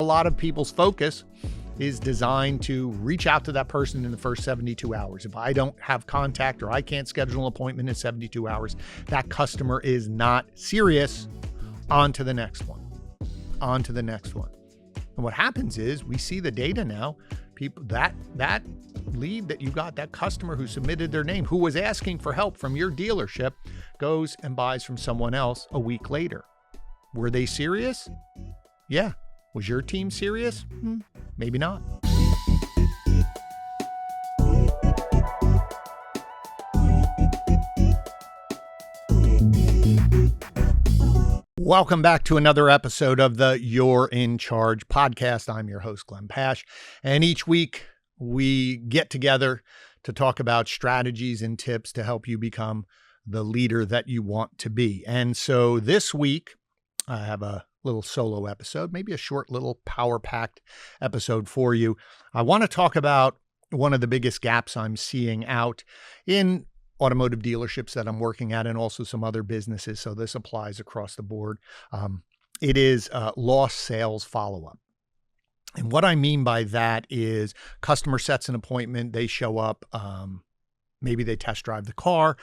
lot of people's focus is designed to reach out to that person in the first 72 hours. If I don't have contact or I can't schedule an appointment in 72 hours, that customer is not serious. On to the next one. On to the next one. And what happens is we see the data now. People that lead that you got, that customer who submitted their name, who was asking for help from your dealership, goes and buys from someone else a week later. Were they serious? Yeah. Was your team serious? Maybe not. Welcome back to another episode of the You're in Charge podcast. I'm your host, Glenn Pasch, and each week we get together to talk about strategies and tips to help you become the leader that you want to be. And so this week, I have a little solo episode, maybe a short little power-packed episode for you. I want to talk about one of the biggest gaps I'm seeing out in automotive dealerships that I'm working at and also some other businesses. So this applies across the board. It is lost sales follow-up. And what I mean by that is customer sets an appointment, they show up, maybe they test drive the car,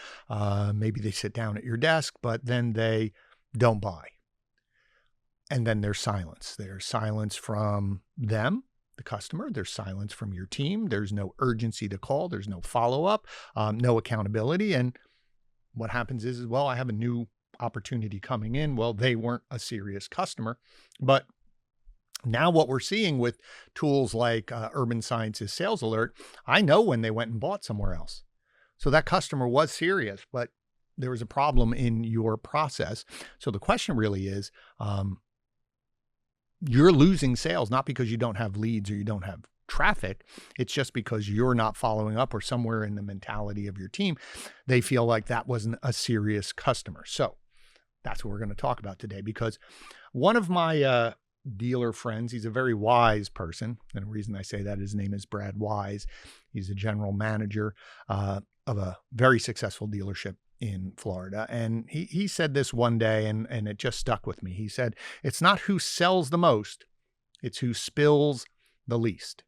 maybe they sit down at your desk, but then they don't buy. And then there's silence. There's silence from them, the customer. There's silence from your team. There's no urgency to call. There's no follow-up, no accountability. And what happens is, well, I have a new opportunity coming in. Well, they weren't a serious customer. But now what we're seeing with tools like Urban Science's Sales Alert, I know when they went and bought somewhere else. So that customer was serious, but there was a problem in your process. So the question really is, you're losing sales, not because you don't have leads or you don't have traffic. It's just because you're not following up, or somewhere in the mentality of your team, they feel like that wasn't a serious customer. So that's what we're going to talk about today, because one of my dealer friends, he's a very wise person. And the reason I say that, his name is Brad Wise. He's a general manager of a very successful dealership in Florida. And he said this one day, and it just stuck with me. He said, it's not who sells the most, it's who spills the least.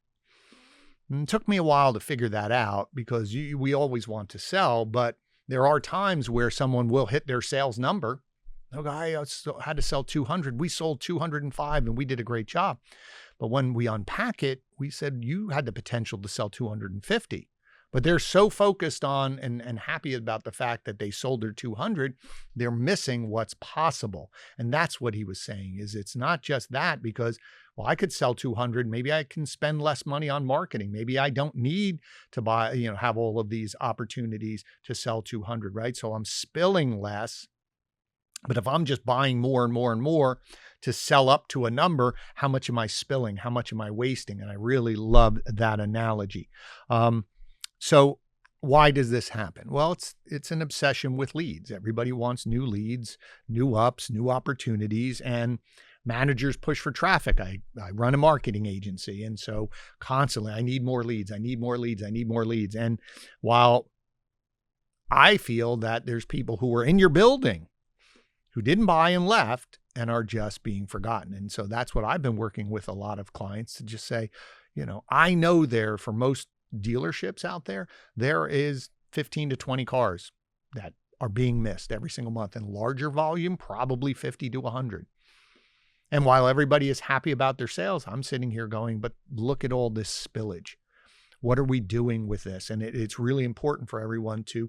And it took me a while to figure that out, because we always want to sell, but there are times where someone will hit their sales number. No, guy had to sell 200. We sold 205 and we did a great job. But when we unpack it, we said, you had the potential to sell 250. But they're so focused on and happy about the fact that they sold their 200, they're missing what's possible. And that's what he was saying, is it's not just that, because, well, I could sell 200. Maybe I can spend less money on marketing. Maybe I don't need to buy, have all of these opportunities to sell 200, right? So I'm spilling less. But if I'm just buying more and more and more to sell up to a number, how much am I spilling? How much am I wasting? And I really love that analogy. So why does this happen? Well, it's an obsession with leads. Everybody wants new leads, new ups, new opportunities, and managers push for traffic. I run a marketing agency, and so constantly I need more leads. I need more leads. I need more leads. And while I feel that there's people who were in your building who didn't buy and left and are just being forgotten. And so that's what I've been working with a lot of clients to just say, I know for most dealerships out there is 15 to 20 cars that are being missed every single month, and larger volume, probably 50 to 100. And while everybody is happy about their sales, I'm sitting here going, but look at all this spillage. What are we doing with this? And it's really important for everyone to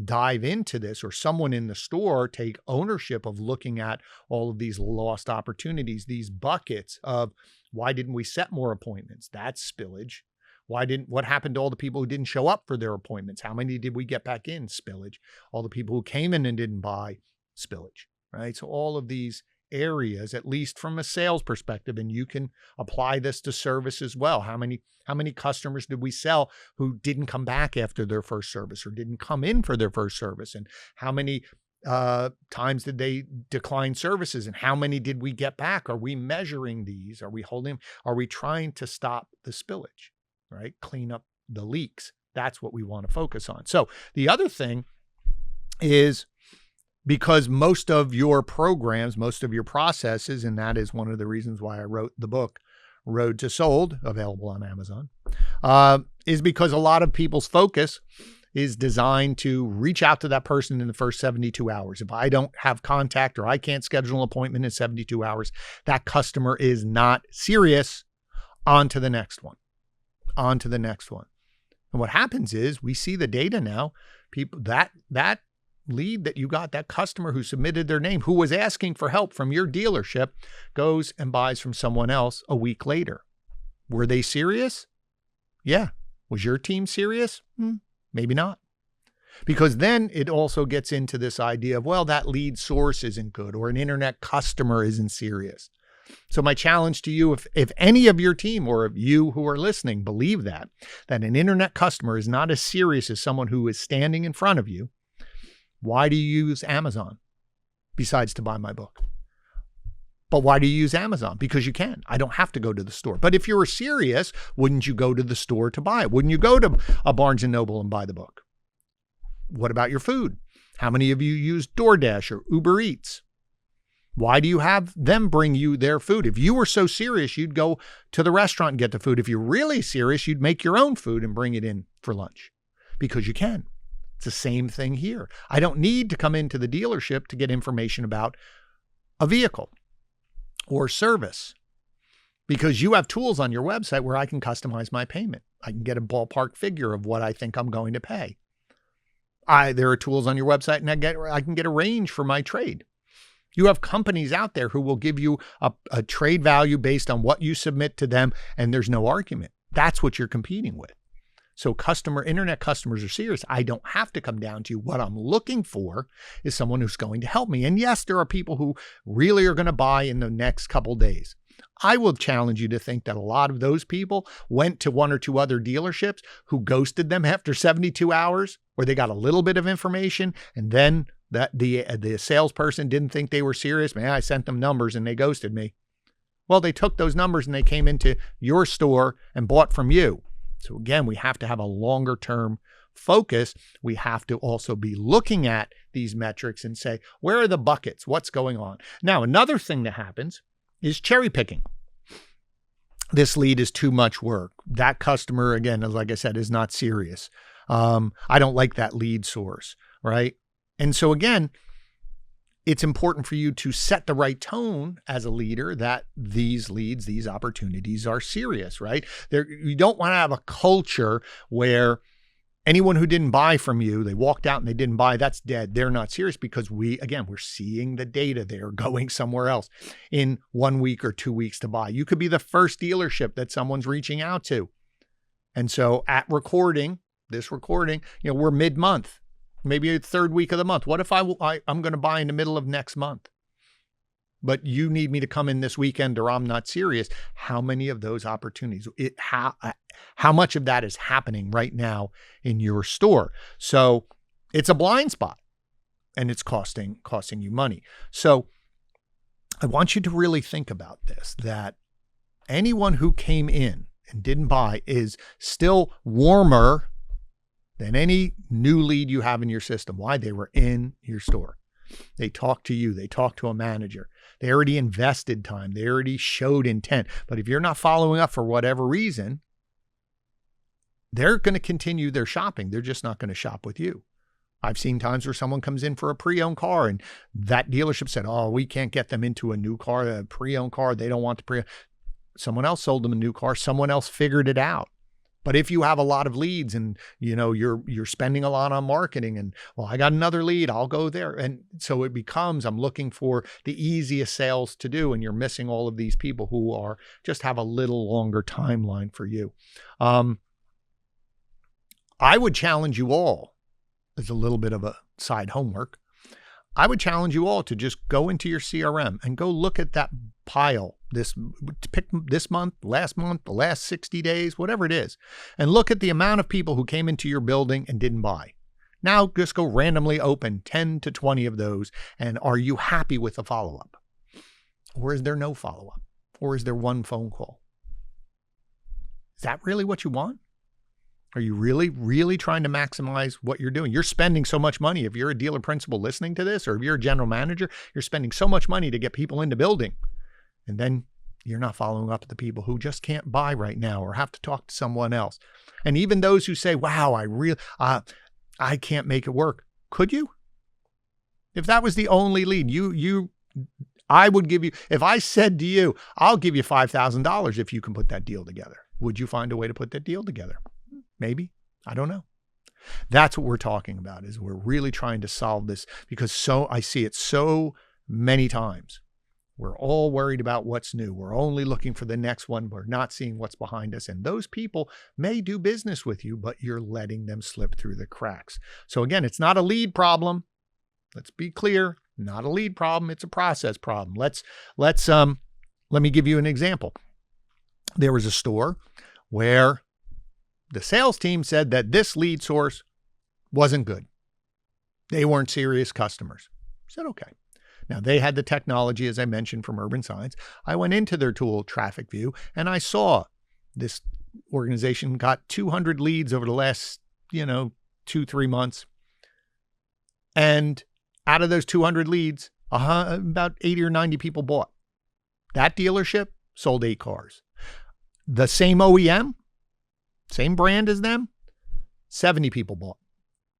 dive into this, or someone in the store take ownership of looking at all of these lost opportunities, these buckets of, why didn't we set more appointments? That's spillage. What happened to all the people who didn't show up for their appointments? How many did we get back in? Spillage. All the people who came in and didn't buy? Spillage, right? So all of these areas, at least from a sales perspective, and you can apply this to service as well. How many customers did we sell who didn't come back after their first service, or didn't come in for their first service? And how many times did they decline services, and how many did we get back? Are we measuring these? Are we trying to stop the spillage? Right? Clean up the leaks. That's what we want to focus on. So the other thing is, because most of your programs, most of your processes, and that is one of the reasons why I wrote the book, Road to Sold, available on Amazon, is because a lot of people's focus is designed to reach out to that person in the first 72 hours. If I don't have contact or I can't schedule an appointment in 72 hours, that customer is not serious. On to the next one. On to the next one. And what happens is we see the data now. People that lead that you got, that customer who submitted their name, who was asking for help from your dealership, goes and buys from someone else a week later. Were they serious? Yeah. Was your team serious? Maybe not. Because then it also gets into this idea of, well, that lead source isn't good or an internet customer isn't serious. So my challenge to you, if any of your team or of you who are listening believe that an internet customer is not as serious as someone who is standing in front of you, why do you use Amazon besides to buy my book? But why do you use Amazon? Because you can. I don't have to go to the store. But if you were serious, wouldn't you go to the store to buy it? Wouldn't you go to a Barnes & Noble and buy the book? What about your food? How many of you use DoorDash or Uber Eats? Why do you have them bring you their food? If you were so serious, you'd go to the restaurant and get the food. If you're really serious, you'd make your own food and bring it in for lunch because you can. It's the same thing here. I don't need to come into the dealership to get information about a vehicle or service because you have tools on your website where I can customize my payment. I can get a ballpark figure of what I think I'm going to pay. There are tools on your website and I can get a range for my trade. You have companies out there who will give you a trade value based on what you submit to them, and there's no argument. That's what you're competing with. So internet customers are serious. I don't have to come down to you. What I'm looking for is someone who's going to help me. And yes, there are people who really are going to buy in the next couple days. I will challenge you to think that a lot of those people went to one or two other dealerships who ghosted them after 72 hours, where they got a little bit of information and then that the salesperson didn't think they were serious. Man, I sent them numbers and they ghosted me. Well, they took those numbers and they came into your store and bought from you. So again, we have to have a longer term focus. We have to also be looking at these metrics and say, where are the buckets? What's going on? Now, another thing that happens is cherry picking. This lead is too much work. That customer, again, like I said, is not serious. I don't like that lead source, right? And so again, it's important for you to set the right tone as a leader that these leads, these opportunities are serious, right? You don't want to have a culture where anyone who didn't buy from you, they walked out and they didn't buy, that's dead. They're not serious because we're seeing the data. They're going somewhere else in 1 week or 2 weeks to buy. You could be the first dealership that someone's reaching out to. And so at this recording, we're mid-month. Maybe a third week of the month. What if I'm going to buy in the middle of next month, but you need me to come in this weekend or I'm not serious? How many of those opportunities, how much of that is happening right now in your store? So it's a blind spot and it's costing you money. So I want you to really think about this, that anyone who came in and didn't buy is still warmer than any new lead you have in your system. Why? They were in your store. They talked to you. They talked to a manager. They already invested time. They already showed intent. But if you're not following up for whatever reason, they're going to continue their shopping. They're just not going to shop with you. I've seen times where someone comes in for a pre-owned car and that dealership said, oh, we can't get them into a new car, a pre-owned car. They don't want the pre-owned. Someone else sold them a new car. Someone else figured it out. But if you have a lot of leads and you're spending a lot on marketing and, well, I got another lead, I'll go there. And so it becomes, I'm looking for the easiest sales to do. And you're missing all of these people who are just have a little longer timeline for you. I would challenge you all, as a little bit of a side homework, I would challenge you all to just go into your CRM and go look at that pile, pick this month, the last 60 days, whatever it is, and look at the amount of people who came into your building and didn't buy. Now just go randomly open 10 to 20 of those. And are you happy with the follow-up? Or is there no follow-up? Or is there one phone call? Is that really what you want? Are you really, really trying to maximize what you're doing? You're spending so much money. If you're a dealer principal listening to this, or if you're a general manager, you're spending so much money to get people in the building. And then You're not following up with the people who just can't buy right now or have to talk to someone else. And even those who say, wow, I can't make it work. Could you? If that was the only lead, I would give you, if I said to you, I'll give you $5,000 if you can put that deal together. Would you find a way to put that deal together? Maybe. I don't know. That's what we're talking about, is we're really trying to solve this, because I see it so many times. We're all worried about what's new. We're only looking for the next one. We're not seeing what's behind us. And those people may do business with you, but you're letting them slip through the cracks. So again, it's not a lead problem. Let's be clear, not a lead problem. It's a process problem. Let me give you an example. There was a store where the sales team said that this lead source wasn't good. They weren't serious customers. I said, okay. Now, they had the technology, as I mentioned, from Urban Science. I went into their tool, Traffic View, and I saw this organization got 200 leads over the last, 2-3 months. And out of those 200 leads, about 80 or 90 people bought. That dealership sold 8 cars. The same OEM, same brand as them, 70 people bought.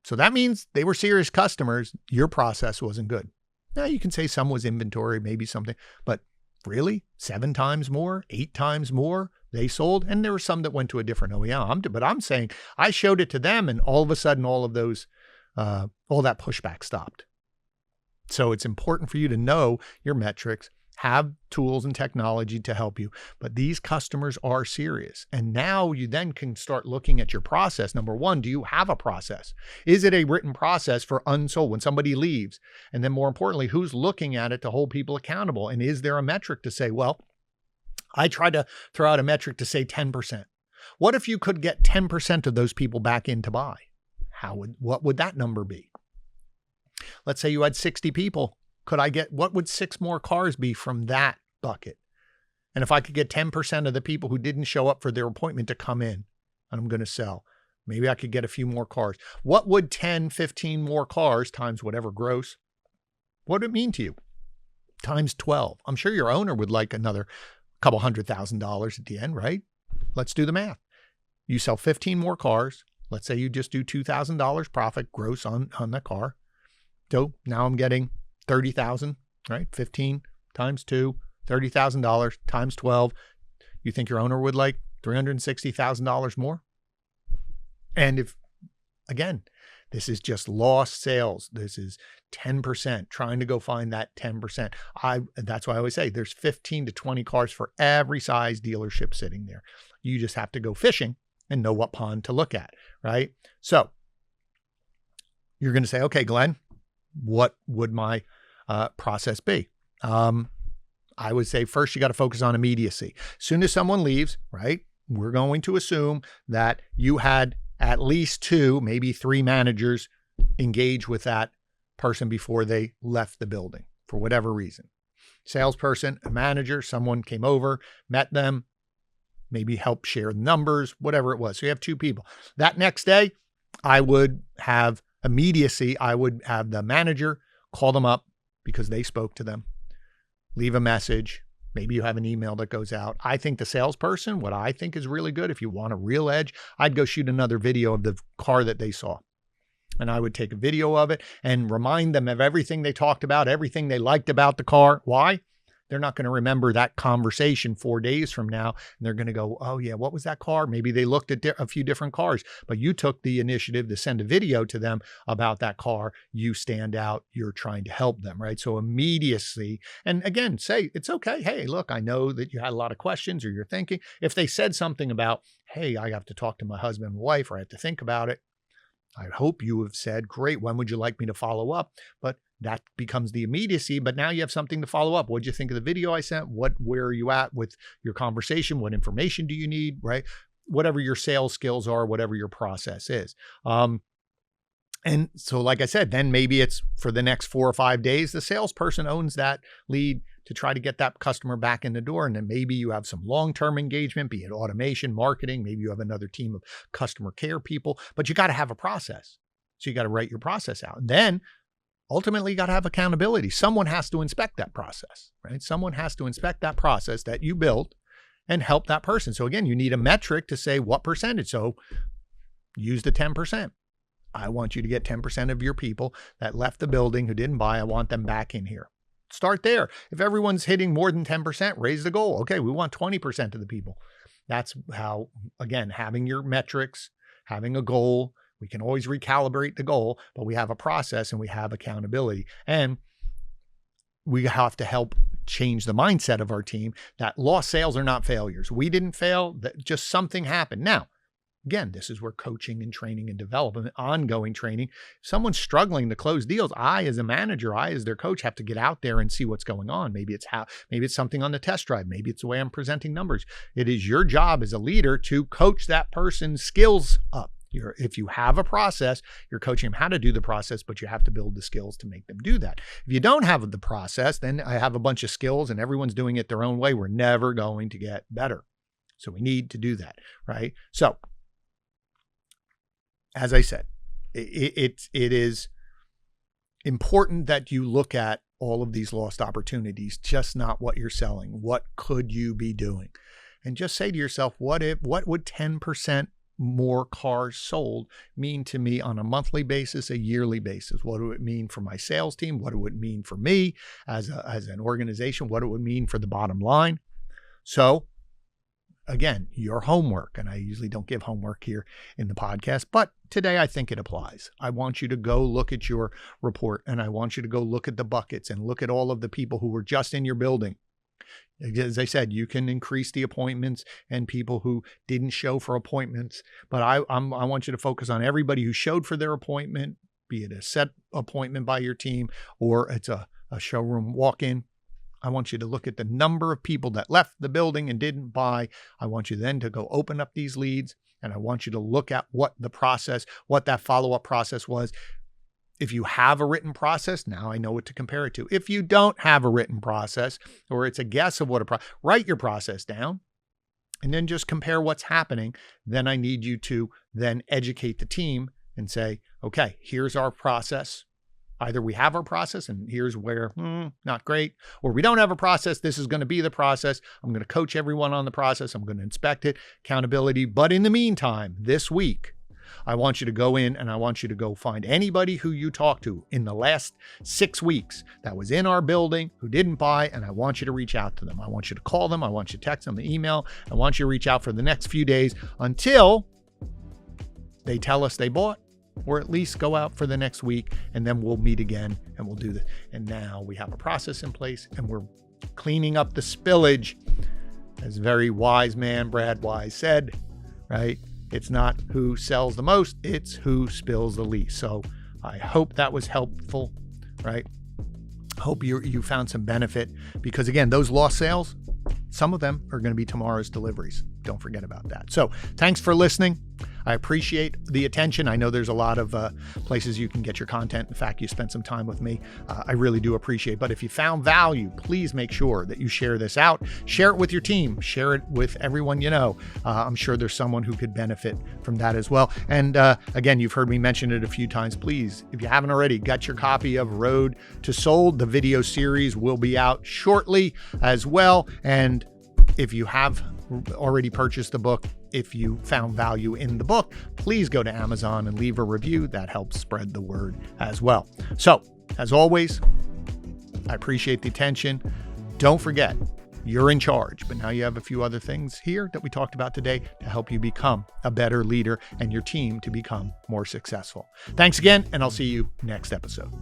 So that means they were serious customers. Your process wasn't good. Now, you can say some was inventory, maybe something, but really 7 times more, 8 times more they sold. And there were some that went to a different OEM. But I'm saying I showed it to them, and all of a sudden, all of those, all that pushback stopped. So it's important for you to know your metrics, have tools and technology to help you. But these customers are serious. And now you then can start looking at your process. Number one, do you have a process? Is it a written process for unsold when somebody leaves? And then more importantly, who's looking at it to hold people accountable? And is there a metric to say, well, I tried to throw out a metric to say 10%. What if you could get 10% of those people back in to buy? What would that number be? Let's say you had 60 people. What would 6 more cars be from that bucket? And if I could get 10% of the people who didn't show up for their appointment to come in, and I'm going to sell, maybe I could get a few more cars. What would 10, 15 more cars times whatever gross, what would it mean to you? Times 12. I'm sure your owner would like another couple $100,000 at the end, right? Let's do the math. You sell 15 more cars. Let's say you just do $2,000 profit gross on that car. So now I'm getting 30,000, right? 15 times 2, $30,000 times 12. You think your owner would like $360,000 more? And if, again, this is just lost sales. This is 10%, trying to go find that 10%. That's why I always say there's 15 to 20 cars for every size dealership sitting there. You just have to go fishing and know what pond to look at, right? So you're going to say, okay, Glenn, what would my process be? I would say first, you got to focus on immediacy. As soon as someone leaves, right, we're going to assume that you had at least 2, maybe 3 managers engage with that person before they left the building for whatever reason. Salesperson, a manager, someone came over, met them, maybe help share the numbers, whatever it was. So you have 2 people. That next day, I would have immediacy. I would have the manager call them up because they spoke to them, leave a message. Maybe you have an email that goes out. I think the salesperson, what I think is really good, if you want a real edge, I'd go shoot another video of the car that they saw. And I would take a video of it and remind them of everything they talked about, everything they liked about the car. Why? They're not going to remember that conversation 4 days from now. And they're going to go, oh yeah, what was that car? Maybe they looked at a few different cars, but you took the initiative to send a video to them about that car. You stand out. You're trying to help them, right? So immediacy. And again, say, it's okay. Hey, look, I know that you had a lot of questions or you're thinking. If they said something about, hey, I have to talk to my husband and wife, or I have to think about it, I hope you have said, great, when would you like me to follow up? But that becomes the immediacy, but now you have something to follow up. What'd you think of the video I sent? Where are you at with your conversation? What information do you need, right? Whatever your sales skills are, whatever your process is. And so, like I said, then maybe it's for the next 4 or 5 days, the salesperson owns that lead to try to get that customer back in the door. And then maybe you have some long-term engagement, be it automation, marketing. Maybe you have another team of customer care people, but you got to have a process. So you got to write your process out. And then ultimately you got to have accountability. Someone has to inspect that process, right? Someone has to inspect that process that you built and help that person. So again, you need a metric to say what percentage. So use the 10%. I want you to get 10% of your people that left the building who didn't buy. I want them back in here. Start there. If everyone's hitting more than 10%, raise the goal. Okay, we want 20% of the people. That's how, again, having your metrics, having a goal. We can always recalibrate the goal, but we have a process and we have accountability. And we have to help change the mindset of our team that lost sales are not failures. We didn't fail, that just something happened. Now, again, this is where coaching and training and development, ongoing training, if someone's struggling to close deals, I as a manager, I as their coach have to get out there and see what's going on. Maybe it's something on the test drive. Maybe it's the way I'm presenting numbers. It is your job as a leader to coach that person's skills up. If you have a process, you're coaching them how to do the process, but you have to build the skills to make them do that. If you don't have the process, then I have a bunch of skills and everyone's doing it their own way. We're never going to get better. So we need to do that, right? So as I said, it is important that you look at all of these lost opportunities, just not what you're selling. What could you be doing? And just say to yourself, what would 10% more cars sold mean to me on a monthly basis, a yearly basis? What do it mean for my sales team? What do it mean for me as an organization? What it would mean for the bottom line? So again, your homework, and I usually don't give homework here in the podcast, but today I think it applies. I want you to go look at your report, and I want you to go look at the buckets and look at all of the people who were just in your building. As I said, you can increase the appointments and people who didn't show for appointments, but I want you to focus on everybody who showed for their appointment, be it a set appointment by your team or it's a showroom walk-in. I want you to look at the number of people that left the building and didn't buy. I want you then to go open up these leads, and I want you to look at what that follow-up process was. If you have a written process, now I know what to compare it to. If you don't have a written process, or it's a guess of what write your process down and then just compare what's happening. Then I need you to then educate the team and say, okay, here's our process. Either we have our process and here's where, not great, or we don't have a process. This is going to be the process. I'm going to coach everyone on the process. I'm going to inspect it, accountability. But in the meantime, this week, I want you to go in and I want you to go find anybody who you talked to in the last 6 weeks that was in our building who didn't buy, and I want you to reach out to them. I want you to call them. I want you to text them, email. I want you to reach out for the next few days until they tell us they bought, or at least go out for the next week, and then we'll meet again and we'll do this. And now we have a process in place and we're cleaning up the spillage. As very wise man Brad Wise said, right? It's not who sells the most, it's who spills the least. So I hope that was helpful, right? Hope you found some benefit, because again, those lost sales, some of them are going to be tomorrow's deliveries. Don't forget about that. So thanks for listening. I appreciate the attention. I know there's a lot of places you can get your content. In fact, you spent some time with me. I really do appreciate it. But if you found value, please make sure that you share this out. Share it with your team. Share it with everyone you know. I'm sure there's someone who could benefit from that as well. And again, you've heard me mention it a few times. Please, if you haven't already, get your copy of Road to Sold. The video series will be out shortly as well. And if you have already purchased the book, if you found value in the book, please go to Amazon and leave a review. That helps spread the word as well. So, as always, I appreciate the attention. Don't forget, you're in charge, but now you have a few other things here that we talked about today to help you become a better leader and your team to become more successful. Thanks again, and I'll see you next episode.